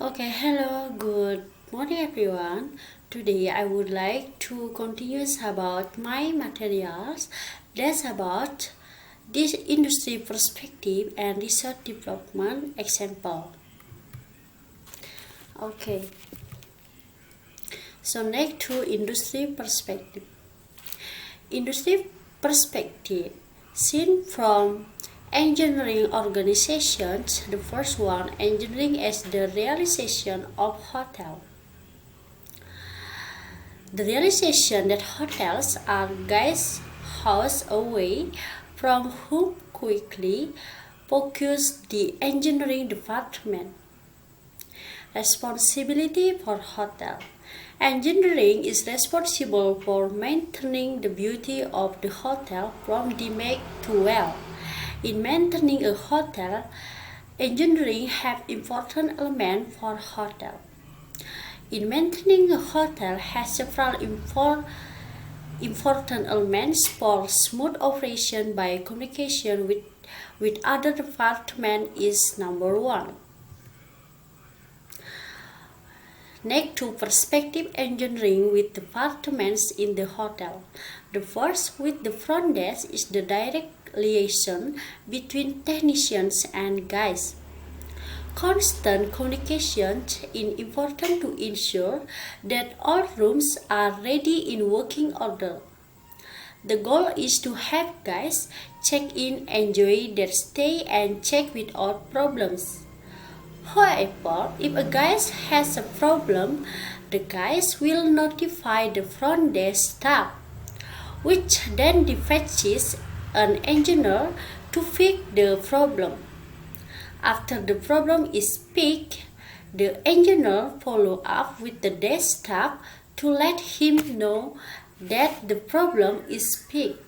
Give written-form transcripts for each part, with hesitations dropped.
Okay, hello, good morning everyone. Today I would like to continue about my materials that's about this industry perspective and research development example. Okay, so next to industry perspective. Industry perspective seen from engineering organizations, the first one, engineering as the realization of hotel. The realization that hotels are guest house away from home quickly focused the engineering department. Responsibility for hotel. Engineering is responsible for maintaining the beauty of the hotel from damage to well. In maintaining a hotel, engineering have important elements for hotel. In maintaining a hotel has several important elements for smooth operation by communication with other departments is number one. Next to perspective engineering with departments in the hotel. The first with the front desk is the direct liaison between technicians and guests. Constant communication is important to ensure that all rooms are ready in working order. The goal is to have guests check in, enjoy their stay, and check without problems. However, if a guest has a problem, the guest will notify the front desk staff, which then dispatches an engineer to fix the problem. After the problem is fixed, the engineer follow up with the desk staff to let him know that the problem is fixed.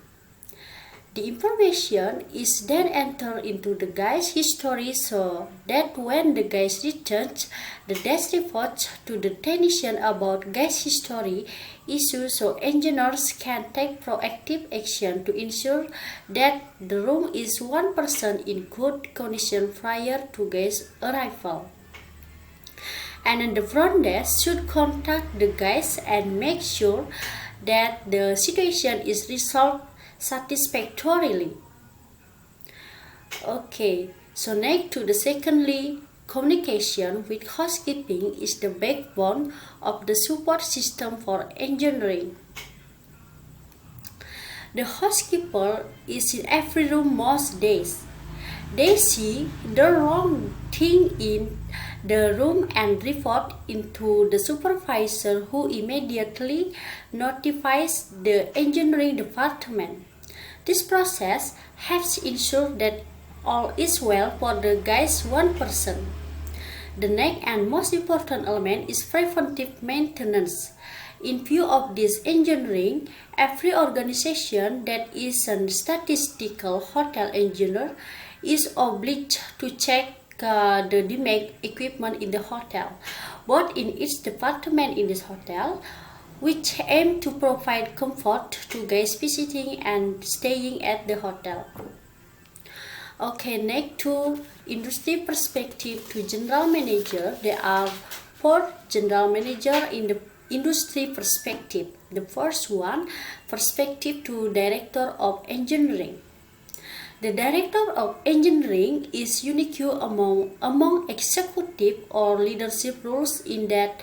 The information is then entered into the guest's history so that when the guest returns, the desk reports to the technician about guest history issues so engineers can take proactive action to ensure that the room is 1% in good condition prior to guest arrival. And the front desk should contact the guest and make sure that the situation is resolved satisfactorily. Okay, so next to the secondly, communication with housekeeping is the backbone of the support system for engineering. The housekeeper is in every room most days. They see the wrong thing in the room and report into the supervisor who immediately notifies the engineering department. This process helps ensure that all is well for the guest 1%. The next and most important element is preventive maintenance. In view of this engineering, every organization that is a statistical hotel engineer is obliged to check the damaged equipment in the hotel, both in each department in this hotel, which aim to provide comfort to guests visiting and staying at the hotel. Okay, next to industry perspective to general manager, there are four general manager in the industry perspective. The first one, perspective to director of engineering. The director of engineering is unique among executive or leadership roles in that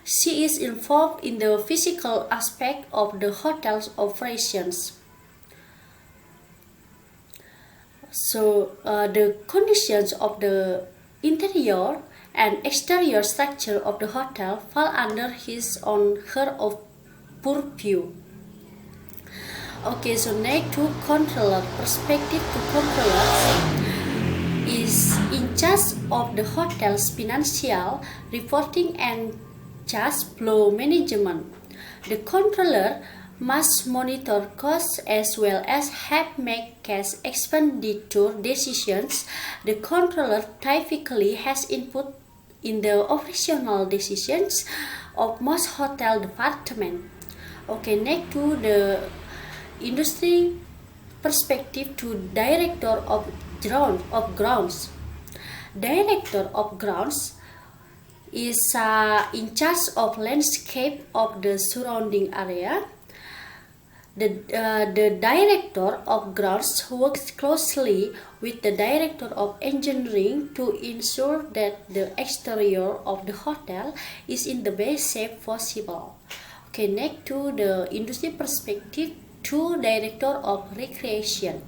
she is involved in the physical aspect of the hotel's operations. So the conditions of the interior and exterior structure of the hotel fall under his or her of purview. Okay, so next to controller, perspective to controller is in charge of the hotel's financial reporting and cash flow management. The controller must monitor costs as well as help make cash expenditure decisions. The controller typically has input in the operational decisions of most hotel departments. Okay, next to the industry perspective to director of grounds. Director of grounds is in charge of landscape of the surrounding area. The director of grounds works closely with the director of engineering to ensure that the exterior of the hotel is in the best shape possible. Okay, next to the industry perspective, to director of recreation.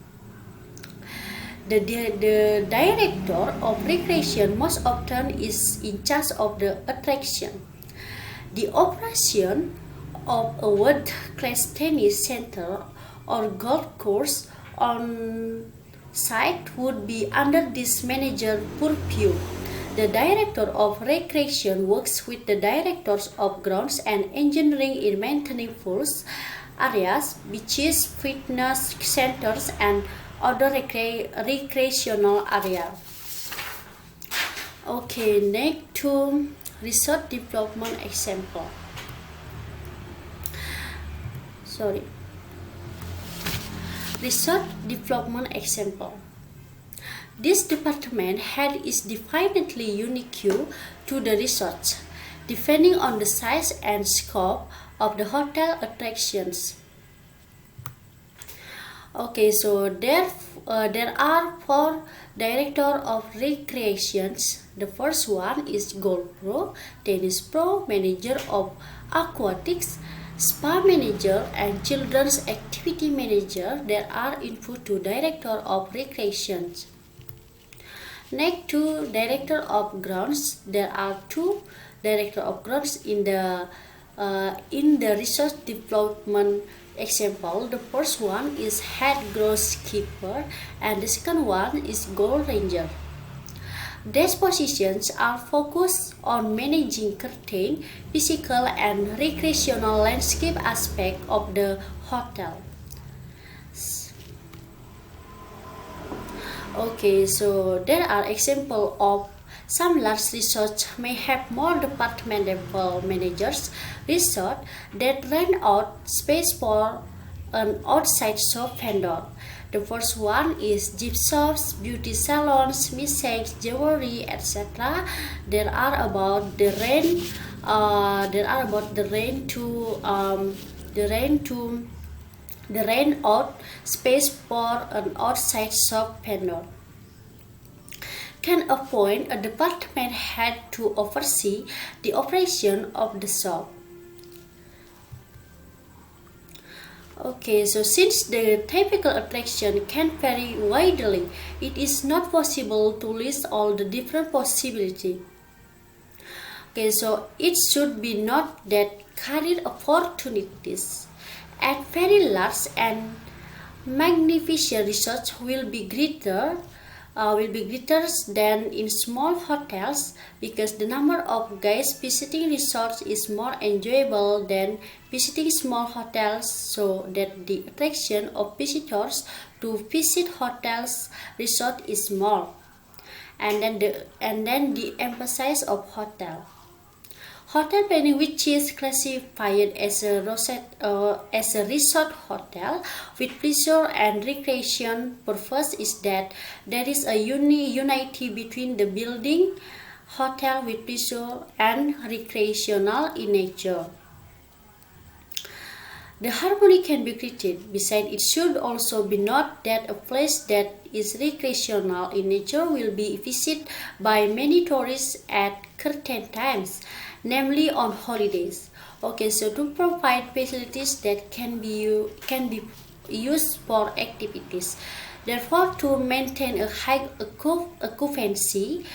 The director of recreation most often is in charge of the attraction. The operation of a world-class tennis center or golf course on site would be under this manager purview. The director of recreation works with the directors of grounds and engineering in maintaining pools, areas, beaches, fitness centers, and other recreational areas. Okay, next to resort development example. Resort development example. This department head is definitely unique to the resort, depending on the size and scope of the hotel attractions. Okay, so there are four director of recreations. The first one is golf pro, tennis pro, manager of aquatics, spa manager, and children's activity manager. There are input to director of recreations. Next to director of grounds, there are two director of grounds in the resort development example. The first one is head groundskeeper and the second one is goal ranger. These positions are focused on managing certain physical and recreational landscape aspects of the hotel. Okay, so there are examples of some large resorts may have more department level managers resort that rent out space for an outside shop vendor. The first one is gift shops, beauty salons, massage, jewelry, etc. There are about the rent. The rent out space for an outside shop vendor. Can appoint a department head to oversee the operation of the shop. Okay, so since the typical attraction can vary widely, it is not possible to list all the different possibilities. Okay, so it should be noted that career opportunities at very large and magnificent resorts will be greater than in small hotels because the number of guests visiting resorts is more enjoyable than visiting small hotels, so that the attraction of visitors to visit hotels resort is more. And then the emphasis of hotel planning, which is classified as a resort hotel with pleasure and recreation purpose, is that there is a unity between the building hotel with pleasure and recreational in nature. The harmony can be created. Besides, it should also be noted that a place that is recreational in nature will be visited by many tourists at certain times, namely on holidays. Okay, so to provide facilities that can be used for activities. Therefore, to maintain a high occupancy,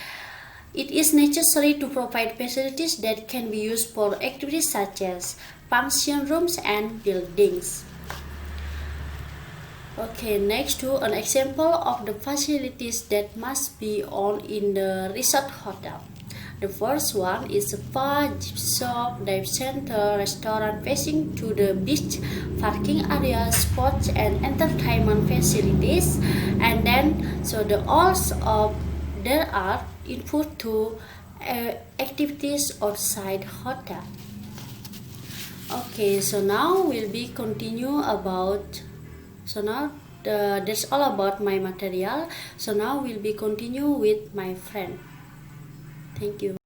it is necessary to provide facilities that can be used for activities such as function rooms and buildings. Okay, next to an example of the facilities that must be on in the resort hotel. The first one is a spa, gift shop, dive center, restaurant facing to the beach, parking area, sports and entertainment facilities, and then there are input to activities outside hotel. Okay, so now we'll be continue about. So now that's all about my material. So now we'll be continue with my friend. Thank you.